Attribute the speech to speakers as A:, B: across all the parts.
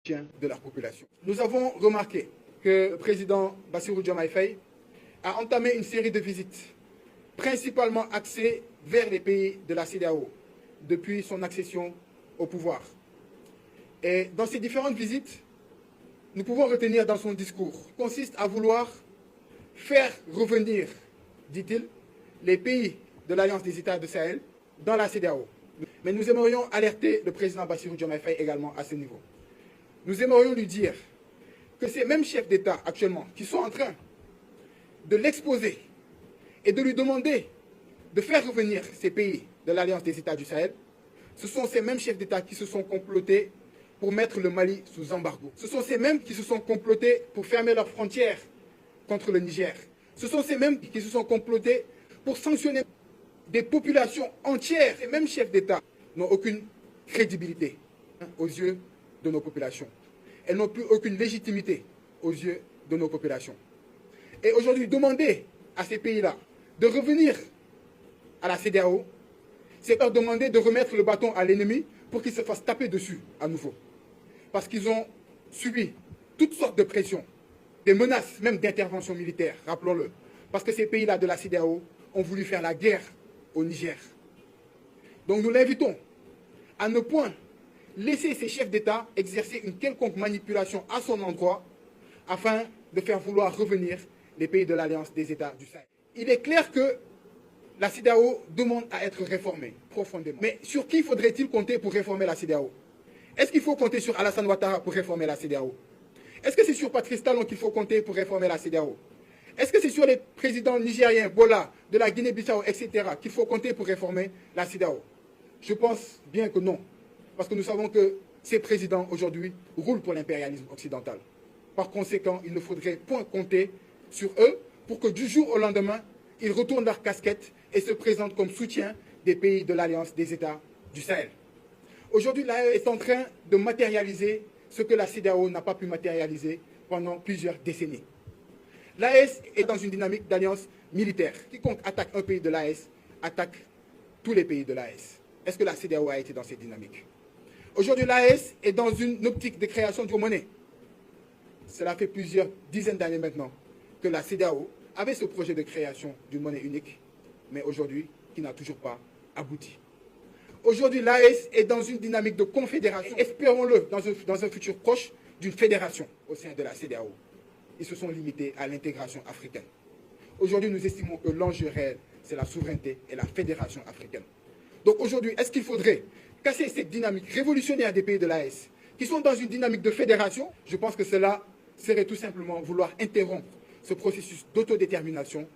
A: de leur population. Nous avons remarqué que le président Bassirou Diomaye Faye a entamé une série de visites, principalement axées vers les pays de la CEDEAO, depuis son accession au pouvoir. Et dans ces différentes visites, nous pouvons retenir dans son discours, consiste à vouloir faire revenir, dit-il, les pays de l'Alliance des États du Sahel dans la CEDEAO. Mais nous aimerions alerter le président Bassirou Diomaye Faye également à ce niveau. Nous aimerions lui dire que ces mêmes chefs d'État actuellement qui sont en train de l'exposer et de lui demander de faire revenir ces pays de l'Alliance des États du Sahel, ce sont ces mêmes chefs d'État qui se sont complotés pour mettre le Mali sous embargo. Ce sont ces mêmes qui se sont complotés pour fermer leurs frontières contre le Niger. Ce sont ces mêmes qui se sont complotés pour sanctionner des populations entières. Ces mêmes chefs d'État n'ont aucune crédibilité aux yeux de nos populations. Elles n'ont plus aucune légitimité aux yeux de nos populations. Et aujourd'hui, demander à ces pays-là de revenir à la CEDEAO, c'est leur demander de remettre le bâton à l'ennemi pour qu'il se fasse taper dessus à nouveau. Parce qu'ils ont subi toutes sortes de pressions, des menaces même d'intervention militaire, rappelons-le. Parce que ces pays-là de la CEDEAO ont voulu faire la guerre au Niger. Donc nous l'invitons à ne point laisser ces chefs d'État exercer une quelconque manipulation à son endroit afin de faire vouloir revenir les pays de l'Alliance des États du Sahel. Il est clair que la CEDEAO demande à être réformée profondément. Mais sur qui faudrait-il compter pour réformer la CEDEAO? Est-ce qu'il faut compter sur Alassane Ouattara pour réformer la CEDEAO? Est-ce que c'est sur Patrice Talon qu'il faut compter pour réformer la CEDEAO? Est-ce que c'est sur les présidents nigériens, Bola, de la Guinée-Bissau, etc., qu'il faut compter pour réformer la CEDEAO? Je pense bien que non. Parce que nous savons que ces présidents, aujourd'hui, roulent pour l'impérialisme occidental. Par conséquent, il ne faudrait point compter sur eux pour que du jour au lendemain, ils retournent leur casquette et se présentent comme soutien des pays de l'Alliance des États du Sahel. Aujourd'hui, l'AE est en train de matérialiser ce que la CEDEAO n'a pas pu matérialiser pendant plusieurs décennies. L'AES est dans une dynamique d'alliance militaire. Quiconque attaque un pays de l'AES attaque tous les pays de l'AES. Est-ce que la CEDEAO a été dans cette dynamique? Aujourd'hui, l'AES est dans une optique de création de monnaie. Cela fait plusieurs dizaines d'années maintenant que la CEDEAO avait ce projet de création d'une monnaie unique, mais aujourd'hui, qui n'a toujours pas abouti. Aujourd'hui, l'AES est dans une dynamique de confédération, espérons-le, dans un futur proche, d'une fédération au sein de la CEDEAO. Ils se sont limités à l'intégration africaine. Aujourd'hui, nous estimons que l'enjeu réel, c'est la souveraineté et la fédération africaine. Donc aujourd'hui, est-ce qu'il faudrait casser cette dynamique révolutionnaire des pays de l'AES, qui sont dans une dynamique de fédération? Je pense que cela serait tout simplement vouloir interrompre ce processus d'autodétermination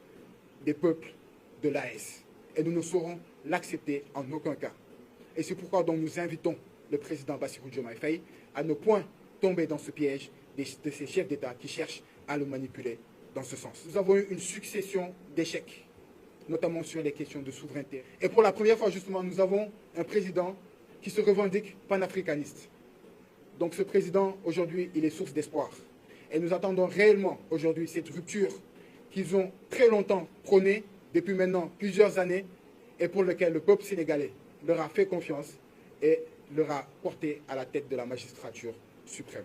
A: des peuples de l'AES. Et nous ne saurons l'accepter en aucun cas. Et c'est pourquoi donc nous invitons le président Bassirou Diomaye Faye à ne point tomber dans ce piège de ces chefs d'État qui cherchent à le manipuler dans ce sens. Nous avons eu une succession d'échecs, notamment sur les questions de souveraineté. Et pour la première fois, justement, nous avons un président qui se revendique panafricaniste. Donc ce président, aujourd'hui, il est source d'espoir. Et nous attendons réellement, aujourd'hui, cette rupture qu'ils ont très longtemps prônée, depuis maintenant plusieurs années, et pour laquelle le peuple sénégalais leur a fait confiance et leur a porté à la tête de la magistrature suprême.